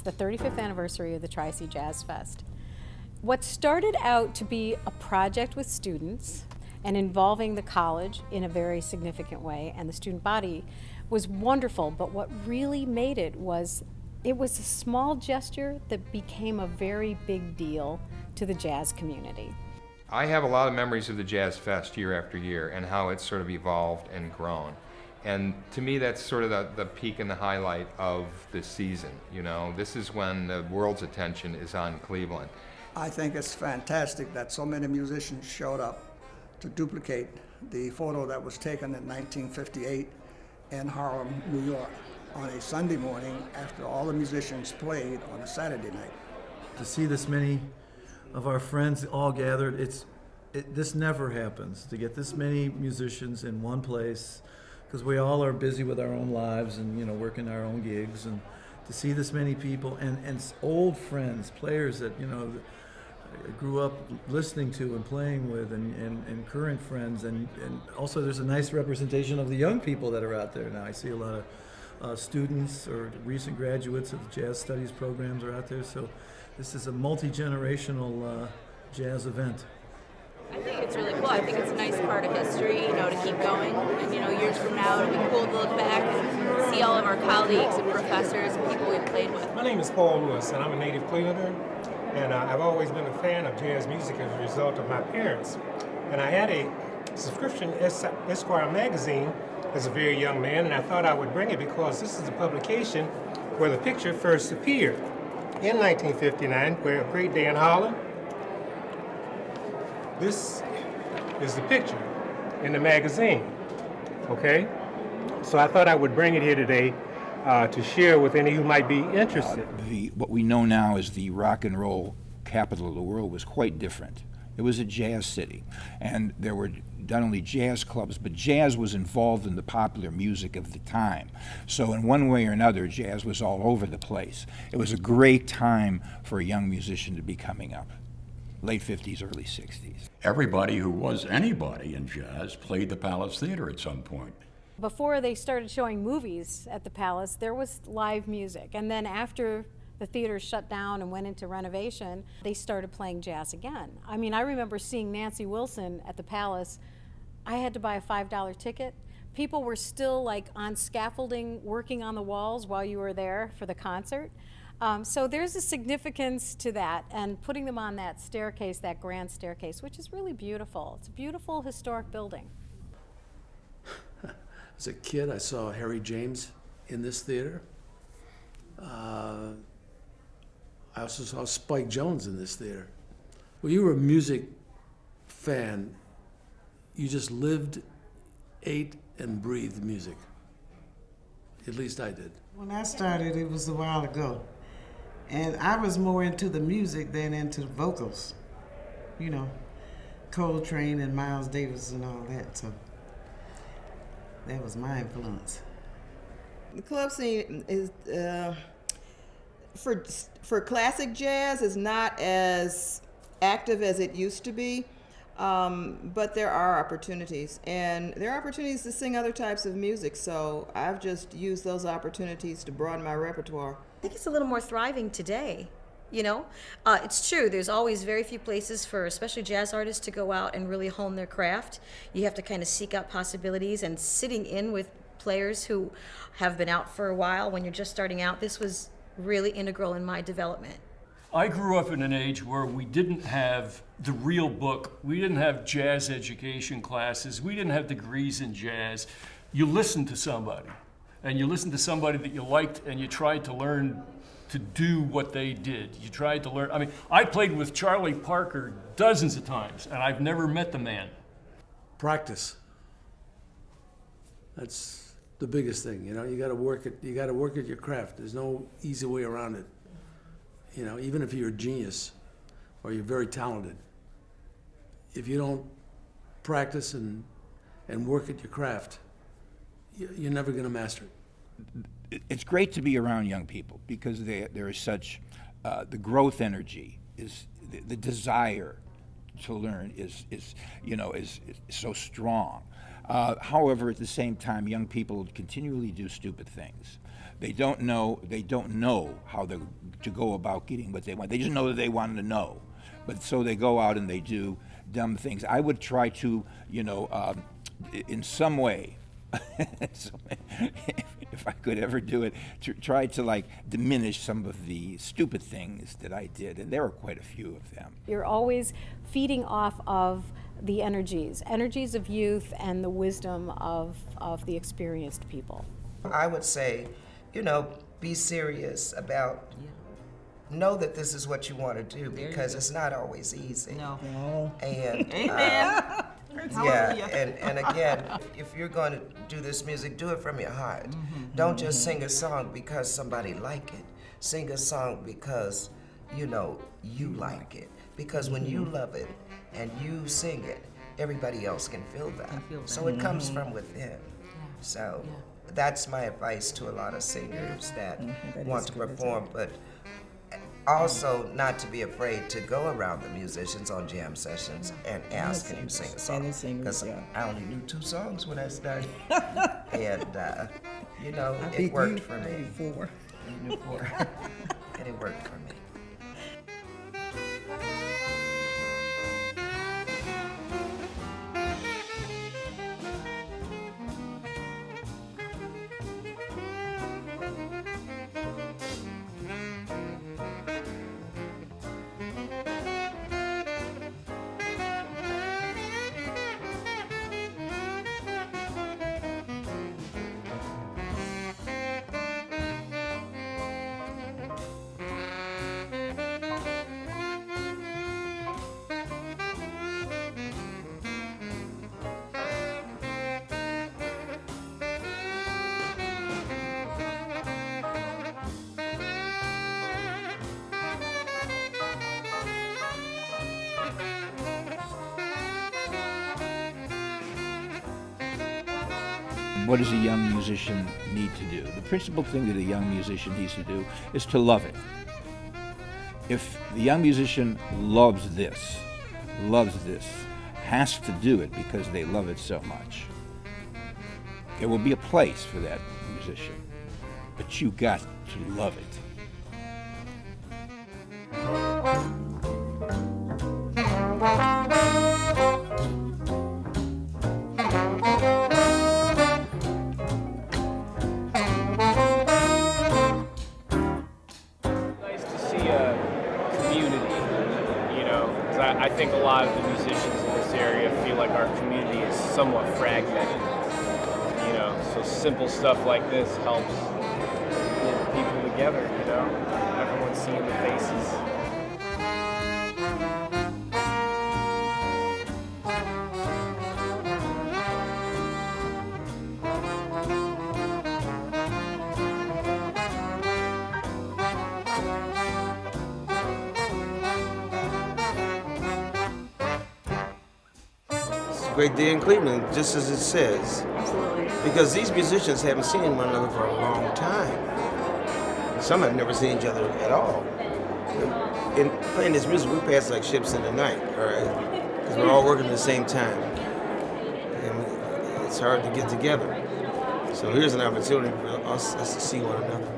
the 35th anniversary of the Tri-C Jazz Fest. What started out to be a project with students and involving the college in a very significant way and the student body was wonderful, but what really made it was a small gesture that became a very big deal to the jazz community. I have a lot of memories of the Jazz Fest year after year and how it's sort of evolved and grown. And to me, that's sort of the peak and the highlight of the season. You know, this is when the world's attention is on Cleveland. I think it's fantastic that so many musicians showed up to duplicate the photo that was taken in 1958 in Harlem, New York, on a Sunday morning after all the musicians played on a Saturday night. To see this many of our friends all gathered, this never happens, to get this many musicians in one place, because we all are busy with our own lives and, you know, working our own gigs, and to see this many people and old friends, players that, you know, I grew up listening to and playing with, and current friends, and also there's a nice representation of the young people that are out there now. I see a lot of students or recent graduates of the jazz studies programs are out there, so this is a multi-generational jazz event. I think it's really cool. I think it's a nice part of history, you know, to keep going. And, you know, years from now, it'll be cool to look back and see all of our colleagues and professors and people we've played with. My name is Paul Lewis, and I'm a native Clevelander. And I've always been a fan of jazz music as a result of my parents. And I had a subscription Esquire magazine as a very young man, and I thought I would bring it because this is the publication where the picture first appeared in 1959, where a great day in Harlem. This is the picture in the magazine, okay? So I thought I would bring it here today to share with any who might be interested. What we know now as the rock and roll capital of the world was quite different. It was a jazz city, and there were not only jazz clubs, but jazz was involved in the popular music of the time. So in one way or another, jazz was all over the place. It was a great time for a young musician to be coming up. Late 50s, early 60s. Everybody who was anybody in jazz played the Palace Theater at some point. Before they started showing movies at the Palace, there was live music. And then after the theater shut down and went into renovation, they started playing jazz again. I mean, I remember seeing Nancy Wilson at the Palace. I had to buy a $5 ticket. People were still like on scaffolding, working on the walls while you were there for the concert. So there's a significance to that, and putting them on that staircase, that grand staircase, which is really beautiful. It's a beautiful historic building. As a kid, I saw Harry James in this theater. I also saw Spike Jones in this theater. When you were a music fan, you just lived, ate, and breathed music. At least I did. When I started, it was a while ago. And I was more into the music than into the vocals. You know, Coltrane and Miles Davis and all that, so that was my influence. The club scene is, for classic jazz, is not as active as it used to be, but there are opportunities. And there are opportunities to sing other types of music, so I've just used those opportunities to broaden my repertoire. I think it's a little more thriving today, you know? It's true, there's always very few places for especially jazz artists to go out and really hone their craft. You have to kind of seek out possibilities, and sitting in with players who have been out for a while when you're just starting out, this was really integral in my development. I grew up in an age where we didn't have the real book. We didn't have jazz education classes. We didn't have degrees in jazz. You listened to somebody, and you listened to somebody that you liked, and you tried to learn to do what they did. You tried to learn. I mean, I played with Charlie Parker dozens of times, and I've never met the man. Practice. That's the biggest thing, you know. You got to work at your craft. There's no easy way around it. You know, even if you're a genius or you're very talented, if you don't practice and work at your craft, you're never going to master it. It's great to be around young people because there is such, the growth energy is, the desire to learn is so strong. However, at the same time, young people continually do stupid things. They don't know how to go about getting what they want. They just know that they want to know. But so they go out and they do dumb things. I would try to, in some way, if I could ever do it, to try to like diminish some of the stupid things that I did, and there were quite a few of them. You're always feeding off of the energies of youth and the wisdom of the experienced people. I would say, be serious about, know that this is what you want to do, because it's not always easy. No. And and again, if you're going to do this music, do it from your heart. Don't just sing a song because somebody like it. Sing a song because you like it. Because when you love it and you sing it, everybody else can feel that. So it comes from within. So that's my advice to a lot of singers that want to perform, but also not to be afraid to go around the musicians on jam sessions and ask, can you sing a song? Because I only knew 2 songs when I started. And, it worked for me. You knew 4. And it worked for me. What does a young musician need to do? The principal thing that a young musician needs to do is to love it. If the young musician loves this, has to do it because they love it so much, there will be a place for that musician, but you got to love it. I think a lot of the musicians in this area feel like our community is somewhat fragmented. So simple stuff like this helps get people together, Everyone's seeing the faces. Great day in Cleveland, just as it says. Absolutely. Because these musicians haven't seen one another for a long time. Some have never seen each other at all. In playing this music, we pass like ships in the night, all right? Because we're all working at the same time. And it's hard to get together. So here's an opportunity for us to see one another.